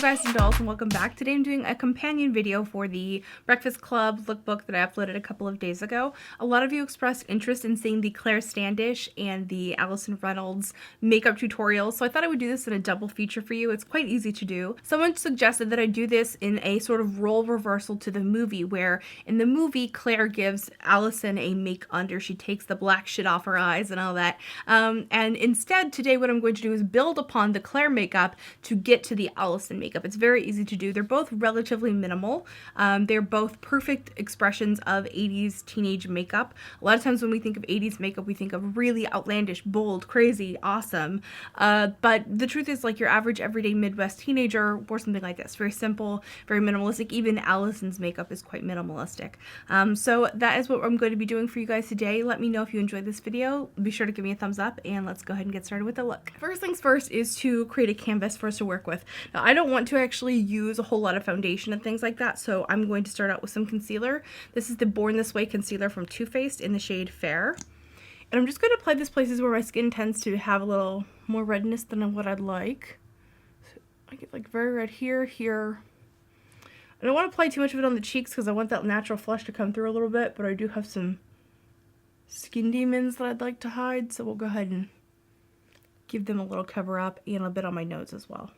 guys and dolls, and welcome back. Today I'm doing a companion video for the Breakfast Club lookbook that I uploaded a couple of days ago. A lot of you expressed interest in seeing the Claire Standish and the Allison Reynolds makeup tutorials, so I thought I would do this in a double feature for you. It's quite easy to do. Someone suggested that I do this in a sort of role reversal to the movie, where in the movie Claire gives Allison a make under. She takes the black shit off her eyes and all that. And instead today what I'm going to do is build upon the Claire makeup to get to the Allison makeup. It's very easy to do. They're both relatively minimal. They're both perfect expressions of 80s teenage makeup. A lot of times when we think of 80s makeup, we think of really outlandish, bold, crazy, awesome. But the truth is, like, your average everyday Midwest teenager wore something like this. Very simple, very minimalistic. Even Allison's makeup is quite minimalistic. So that is what I'm going to be doing for you guys today. Let me know if you enjoyed this video. Be sure to give me a thumbs up, and let's go ahead and get started with the look. First things first is to create a canvas for us to work with. Now, I don't want to actually use a whole lot of foundation and things like that, so I'm going to start out with some concealer. This is the Born This Way concealer from Too Faced in the shade Fair. And I'm just going to apply this places where my skin tends to have a little more redness than what I'd like. So I get like very red here, here. I don't want to apply too much of it on the cheeks because I want that natural flush to come through a little bit, but I do have some skin demons that I'd like to hide, so we'll go ahead and give them a little cover up, and a bit on my nose as well.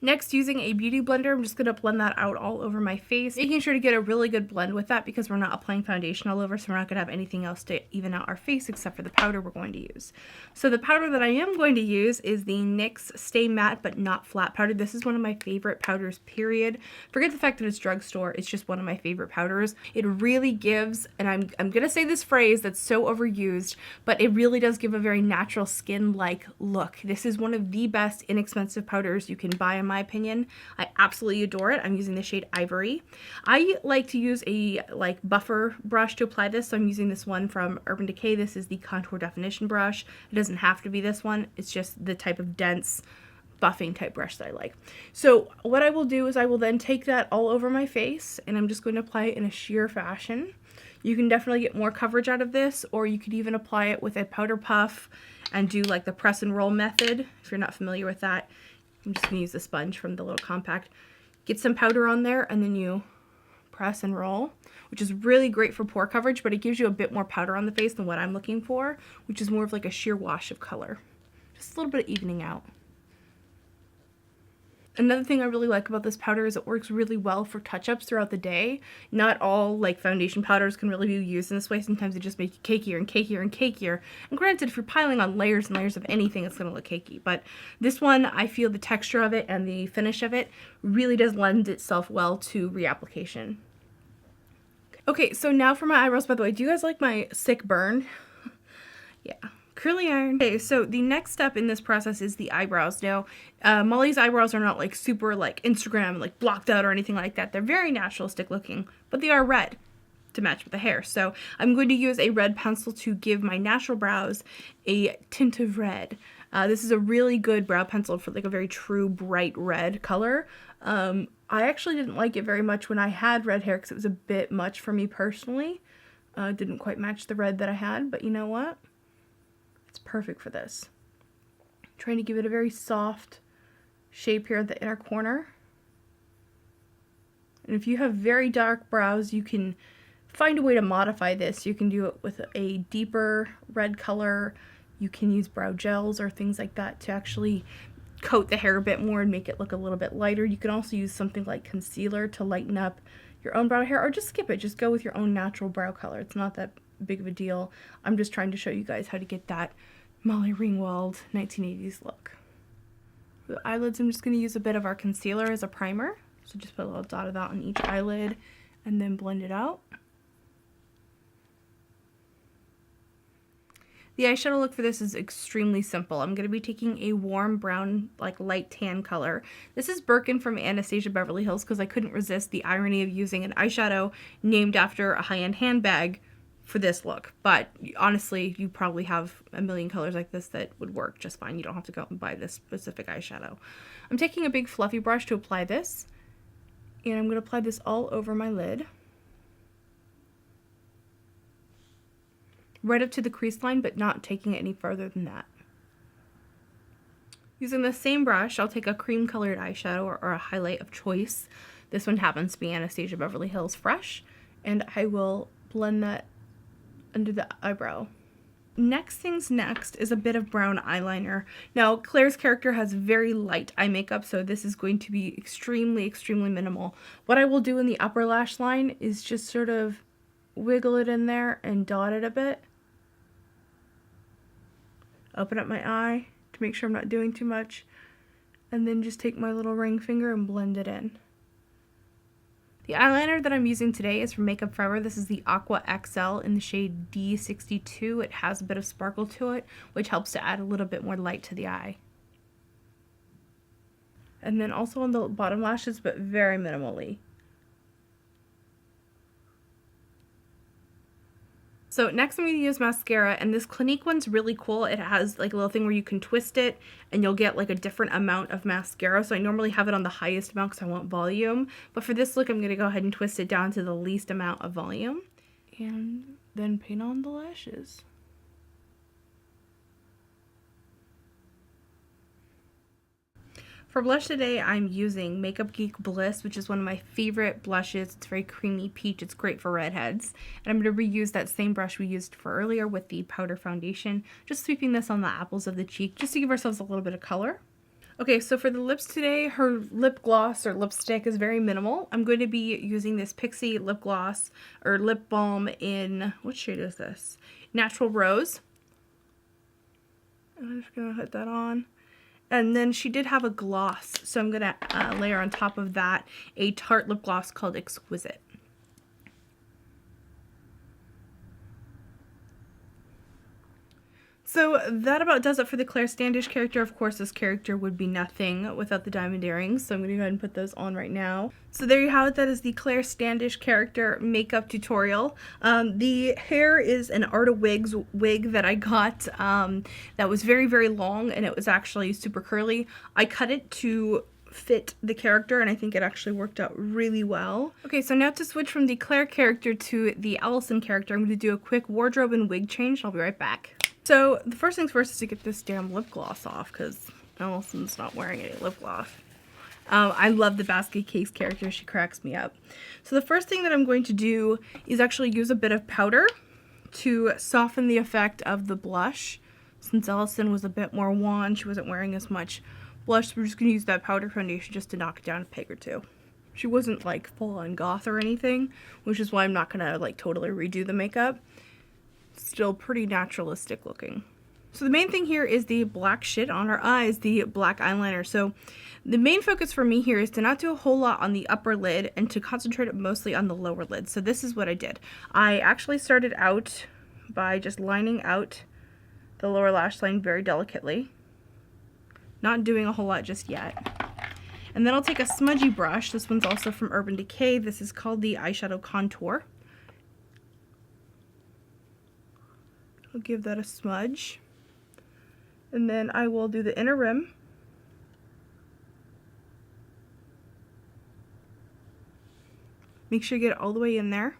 Next, using a beauty blender, I'm just going to blend that out all over my face, making sure to get a really good blend with that because we're not applying foundation all over, so we're not going to have anything else to even out our face except for the powder we're going to use. So the powder that I am going to use is the NYX Stay Matte But Not Flat powder. This is one of my favorite powders, period. Forget the fact that it's drugstore, it's just one of my favorite powders. It really gives, and I'm going to say this phrase that's so overused, but it really does give a very natural skin-like look. This is one of the best inexpensive powders you can buy, in my opinion. I absolutely adore it. I'm using the shade Ivory. I like to use a buffer brush to apply this, so I'm using this one from Urban Decay. This is the Contour Definition brush. It doesn't have to be this one. It's just the type of dense buffing type brush that I like. So what I will do is I will then take that all over my face, and I'm just going to apply it in a sheer fashion. You can definitely get more coverage out of this, or you could even apply it with a powder puff and do like the press and roll method if you're not familiar with that. I'm just going to use the sponge from the little compact. Get some powder on there, and then you press and roll, which is really great for pore coverage, but it gives you a bit more powder on the face than what I'm looking for, which is more of like a sheer wash of color. Just a little bit of evening out. Another thing I really like about this powder is it works really well for touch-ups throughout the day. Not all like foundation powders can really be used in this way. Sometimes they just make you cakier and cakier and cakier. And granted, if you're piling on layers and layers of anything, it's going to look cakey. But this one, I feel the texture of it and the finish of it really does lend itself well to reapplication. Okay, so now for my eyebrows. By the way, do you guys like my sick burn? Yeah. Curly iron. Okay, so the next step in this process is the eyebrows. Now, Molly's eyebrows are not like super like Instagram, like blocked out or anything like that. They're very naturalistic looking, but they are red to match with the hair. So I'm going to use a red pencil to give my natural brows a tint of red. This is a really good brow pencil for like a very true bright red color. I actually didn't like it very much when I had red hair because it was a bit much for me personally. Didn't quite match the red that I had, but you know what? It's perfect for this. I'm trying to give it a very soft shape here at the inner corner. And if you have very dark brows, you can find a way to modify this. You can do it with a deeper red color. You can use brow gels or things like that to actually coat the hair a bit more and make it look a little bit lighter. You can also use something like concealer to lighten up your own brow hair, or just skip it. Just go with your own natural brow color. It's not that big of a deal. I'm just trying to show you guys how to get that Molly Ringwald 1980s look. For the eyelids, I'm just going to use a bit of our concealer as a primer. So just put a little dot of that on each eyelid and then blend it out. The eyeshadow look for this is extremely simple. I'm going to be taking a warm brown, like light tan color. This is Birkin from Anastasia Beverly Hills because I couldn't resist the irony of using an eyeshadow named after a high-end handbag for this look. But honestly, you probably have a million colors like this that would work just fine. You don't have to go out and buy this specific eyeshadow. I'm taking a big fluffy brush to apply this, and I'm going to apply this all over my lid. Right up to the crease line, but not taking it any further than that. Using the same brush, I'll take a cream colored eyeshadow or a highlight of choice. This one happens to be Anastasia Beverly Hills Fresh, and I will blend that under the eyebrow. Next things next is a bit of brown eyeliner. Now, Claire's character has very light eye makeup, so this is going to be extremely, extremely minimal. What I will do in the upper lash line is just sort of wiggle it in there and dot it a bit. Open up my eye to make sure I'm not doing too much, and then just take my little ring finger and blend it in. The eyeliner that I'm using today is from Makeup Forever. This is the Aqua XL in the shade D62. It has a bit of sparkle to it, which helps to add a little bit more light to the eye. And then also on the bottom lashes, but very minimally. So next I'm going to use mascara, and this Clinique one's really cool. It has like a little thing where you can twist it and you'll get like a different amount of mascara. So I normally have it on the highest amount because I want volume. But for this look, I'm going to go ahead and twist it down to the least amount of volume. And then paint on the lashes. For blush today, I'm using Makeup Geek Bliss, which is one of my favorite blushes. It's very creamy peach. It's great for redheads. And I'm going to reuse that same brush we used for earlier with the powder foundation. Just sweeping this on the apples of the cheek, just to give ourselves a little bit of color. Okay, so for the lips today, her lip gloss or lipstick is very minimal. I'm going to be using this Pixie lip gloss or lip balm in, what shade is this? Natural Rose. I'm just going to put that on. And then she did have a gloss, so I'm going to layer on top of that a Tarte lip gloss called Exquisite. So that about does it for the Claire Standish character. Of course, this character would be nothing without the diamond earrings, so I'm going to go ahead and put those on right now. So there you have it. That is the Claire Standish character makeup tutorial. The hair is an Art of Wigs wig that I got that was very, very long, and it was actually super curly. I cut it to fit the character, and I think it actually worked out really well. Okay, so now to switch from the Claire character to the Allison character, I'm going to do a quick wardrobe and wig change. I'll be right back. So the first things first is to get this damn lip gloss off, because Allison's not wearing any lip gloss. I love the basket case character. She cracks me up. So the first thing that I'm going to do is actually use a bit of powder to soften the effect of the blush. Since Allison was a bit more wan, she wasn't wearing as much blush, so we're just going to use that powder foundation just to knock it down a peg or two. She wasn't like full on goth or anything, which is why I'm not going to like totally redo the makeup. Still pretty naturalistic looking. So the main thing here is the black shit on her eyes, the black eyeliner. So the main focus for me here is to not do a whole lot on the upper lid and to concentrate it mostly on the lower lid. So this is what I did. I actually started out by just lining out the lower lash line very delicately. Not doing a whole lot just yet. And then I'll take a smudgy brush. This one's also from Urban Decay. This is called the Eyeshadow Contour. I'll give that a smudge. And then I will do the inner rim. Make sure you get it all the way in there.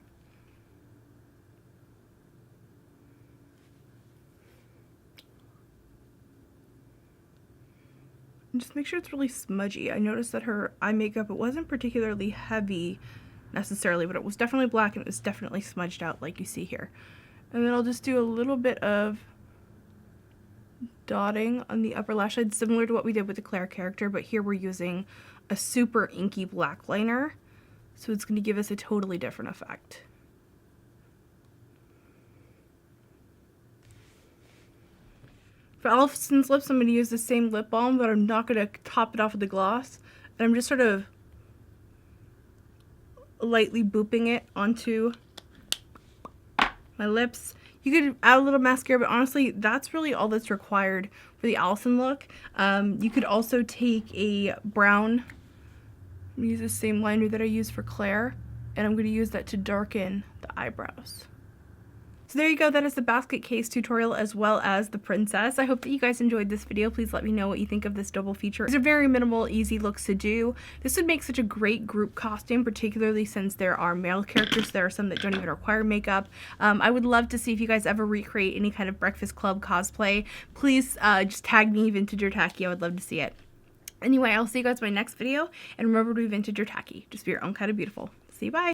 And just make sure it's really smudgy. I noticed that her eye makeup, it wasn't particularly heavy necessarily, but it was definitely black and it was definitely smudged out like you see here. And then I'll just do a little bit of dotting on the upper lash line, similar to what we did with the Claire character, but here we're using a super inky black liner, so it's going to give us a totally different effect. For Allison's lips, I'm going to use the same lip balm, but I'm not going to top it off with the gloss. And I'm just sort of lightly booping it onto my lips. You could add a little mascara, but honestly, that's really all that's required for the Allison look. You could also take a brown, I'm going to use the same liner that I used for Claire, and I'm going to use that to darken the eyebrows. So there you go, that is the basket case tutorial as well as the princess. I hope that you guys enjoyed this video. Please let me know what you think of this double feature. These are very minimal, easy looks to do. This would make such a great group costume, particularly since there are male characters. There are some that don't even require makeup. I would love to see if you guys ever recreate any kind of Breakfast Club cosplay. Please just tag me, Vintageortacky. I would love to see it. Anyway, I'll see you guys in my next video, and remember to be Vintageortacky. Just be your own kind of beautiful. See you, bye!